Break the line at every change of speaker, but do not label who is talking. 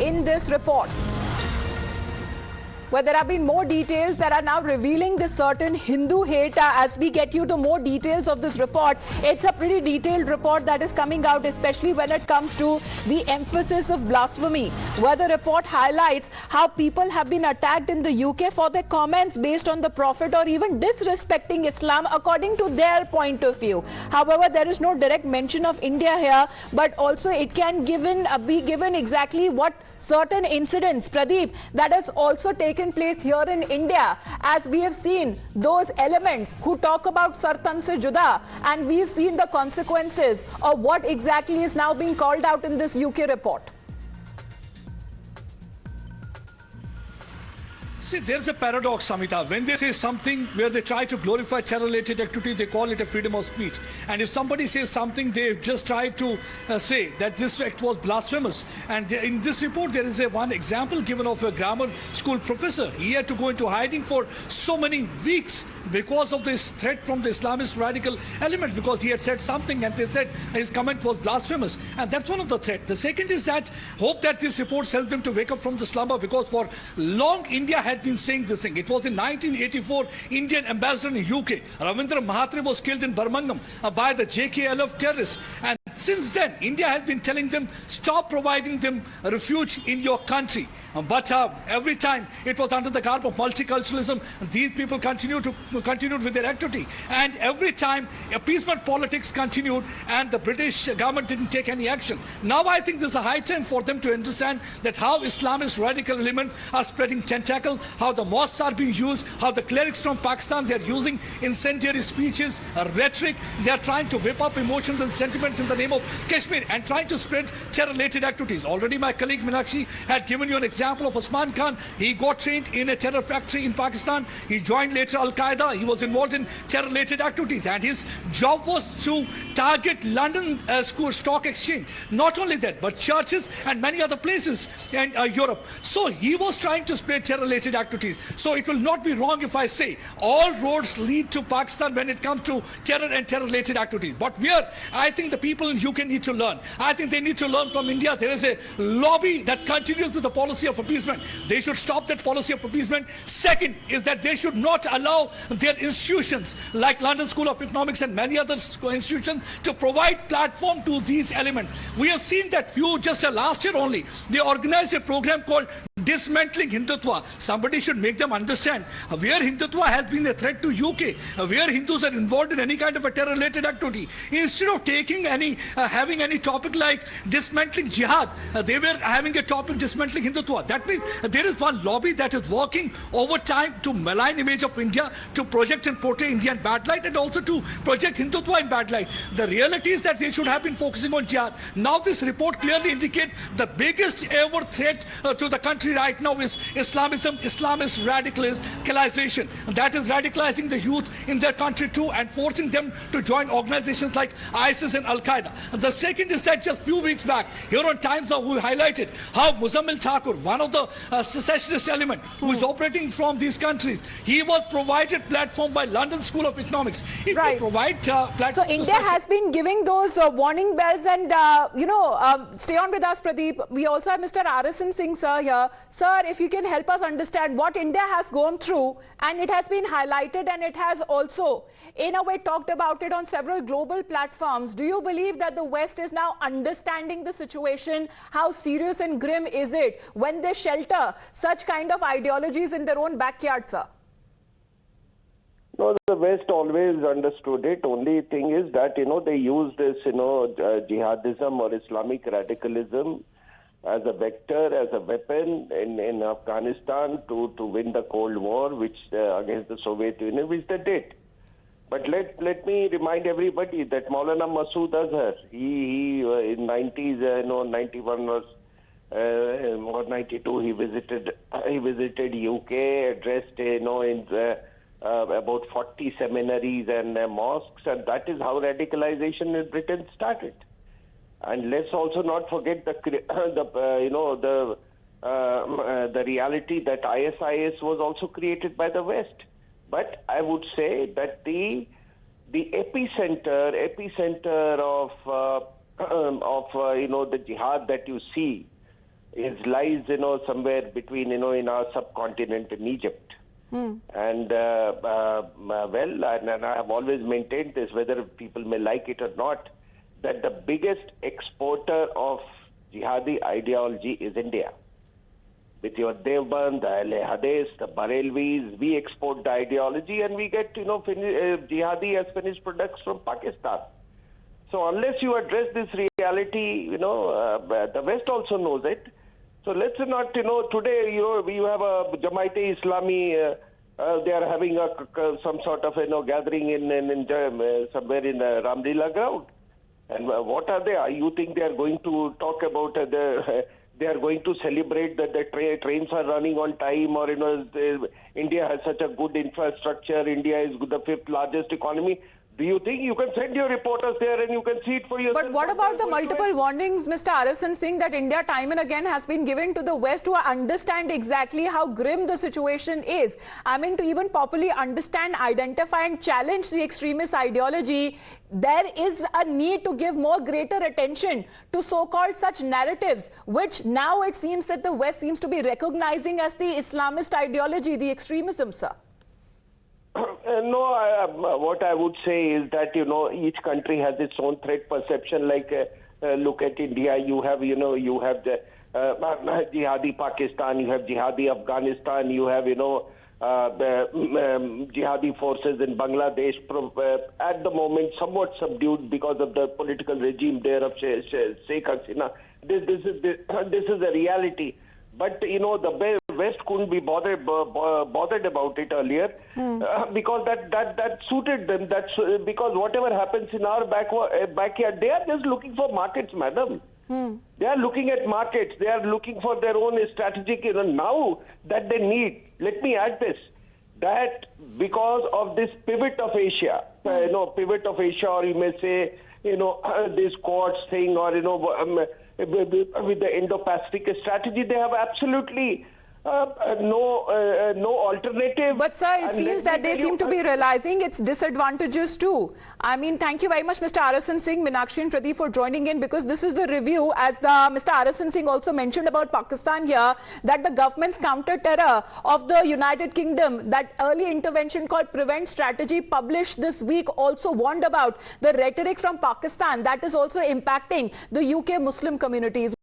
in this report, where there have been more details that are now revealing this certain Hindu hate. As we get you to more details of this report, it's a pretty detailed report that is coming out, especially when it comes to the emphasis of blasphemy, where the report highlights how people have been attacked in the UK for their comments based on the Prophet or even disrespecting Islam according to their point of view. However, there is no direct mention of India here, but also it can be given exactly what certain incidents, Pradeep, that has also taken place here in India, as we have seen those elements who talk about Sartan se Juda, and we've seen the consequences of what exactly is now being called out in this UK report.
See, there's a paradox, Samita. When they say something where they try to glorify terror-related activity, they call it a freedom of speech. And if somebody says something, they just try to say that this act was blasphemous. And in this report, there is one example given of a grammar school professor. He had to go into hiding for so many weeks because of this threat from the Islamist radical element, because he had said something and they said his comment was blasphemous. And that's one of the threats. The second is that hope that these reports help them to wake up from the slumber, because for long India had been saying this thing. It was in 1984, Indian ambassador in UK, Ravindra Mahatre, was killed in Birmingham by the JKLF terrorists. And since then, India has been telling them, stop providing them refuge in your country. But every time it was under the garb of multiculturalism, these people continued with their activity. And every time appeasement politics continued and the British government didn't take any action. Now I think there's a high time for them to understand that how Islamist radical elements are spreading tentacle, how the mosques are being used, how the clerics from Pakistan, they're using incendiary speeches, rhetoric. They're trying to whip up emotions and sentiments in the name of Kashmir and trying to spread terror-related activities. Already my colleague Meenakshi had given you an example of Osman Khan. He got trained in a terror factory in Pakistan. He joined later Al-Qaeda. He was involved in terror-related activities, and his job was to target London Stock Exchange. Not only that, but churches and many other places in Europe. So he was trying to spread terror-related activities. So it will not be wrong if I say all roads lead to Pakistan when it comes to terror and terror-related activities. But where I think the people in UK need to learn. I think they need to learn from India. There is a lobby that continues with the policy of appeasement. They should stop that policy of appeasement. Second is that they should not allow their institutions like London School of Economics and many other institutions to provide platform to these elements. We have seen that just last year only, they organized a program called Dismantling Hindutva. Somebody should make them understand where Hindutva has been a threat to UK, where Hindus are involved in any kind of a terror-related activity. Instead of taking having any topic like dismantling Jihad, they were having a topic dismantling Hindutva. That means there is one lobby that is working over time to malign image of India, to project and portray India in bad light, and also to project Hindutva in bad light. The reality is that they should have been focusing on Jihad. Now this report clearly indicates the biggest ever threat to the country right now is Islamism, Islamist radicalization. That is radicalizing the youth in their country too and forcing them to join organizations like ISIS and Al-Qaeda. The second is that just few weeks back, here on Times Now, we highlighted how Muzammil Thakur, one of the secessionist element who is operating from these countries, he was provided platform by London School of Economics. If you provide platform,
so India has been giving those warning bells, and stay on with us, Pradeep. We also have Mr. Arison Singh sir here. Sir, if you can help us understand what India has gone through, and it has been highlighted and it has also in a way talked about it on several global platforms. Do you believe that the West is now understanding the situation? How serious and grim is it when they shelter such kind of ideologies in their own backyard, sir?
No, the West always understood it. Only thing is that, they use this, jihadism or Islamic radicalism as a vector, as a weapon in Afghanistan to win the Cold War, which against the Soviet Union, which they did. But let me remind everybody that Maulana Masood Azhar, he in 90s, 91 was or 92, he visited UK, addressed, in about 40 seminaries and mosques, and that is how radicalization in Britain started. And let's also not forget the reality that ISIS was also created by the West. But I would say that the epicenter of the jihad that you see lies, somewhere between, in our subcontinent in Egypt. And and I have always maintained this, whether people may like it or not, that the biggest exporter of jihadi ideology is India. With your Devband, the Al-Hadis, the Barelvis, we export the ideology and we get, jihadi as finished products from Pakistan. So unless you address this reality, the West also knows it. So let's not, today, you have a Jamaat Islami, they are having some sort of, gathering in somewhere in Ramlila ground. And what are they? You think they are going to talk about they are going to celebrate that the trains are running on time, or India has such a good infrastructure, India is the 5th largest economy? Do you think you can send your reporters there and you can see it for yourself?
But what about the multiple warnings, Mr. Arasan Singh, that India time and again has been given to the West to understand exactly how grim the situation is? I mean, to even properly understand, identify and challenge the extremist ideology, there is a need to give more greater attention to so-called such narratives, which now it seems that the West seems to be recognizing as the Islamist ideology, the extremism, sir.
No, what I would say is that, each country has its own threat perception. Like, look at India, you have the jihadi Pakistan, you have jihadi Afghanistan, you have, jihadi forces in Bangladesh, at the moment somewhat subdued because of the political regime there of Sheikh Hasina. This is a reality. But, the West couldn't be bothered about it earlier because that suited them. That's because whatever happens in our backyard, they are just looking for markets, madam. They are looking at markets. They are looking for their own strategic, now that they need. Let me add this, that because of this pivot of Asia, pivot of Asia, or you may say, this Quads thing, or, with the Indo-Pacific strategy, they have absolutely no alternative.
But sir, it seems that they seem to be realizing its disadvantages too. I mean, thank you very much, Mr. Arasan Singh, Meenakshi and Pradeep, for joining in, because this is the review, as Mr. Arasan Singh also mentioned about Pakistan here, that the government's counter-terror of the United Kingdom, that early intervention called Prevent Strategy, published this week, also warned about the rhetoric from Pakistan that is also impacting the UK Muslim communities.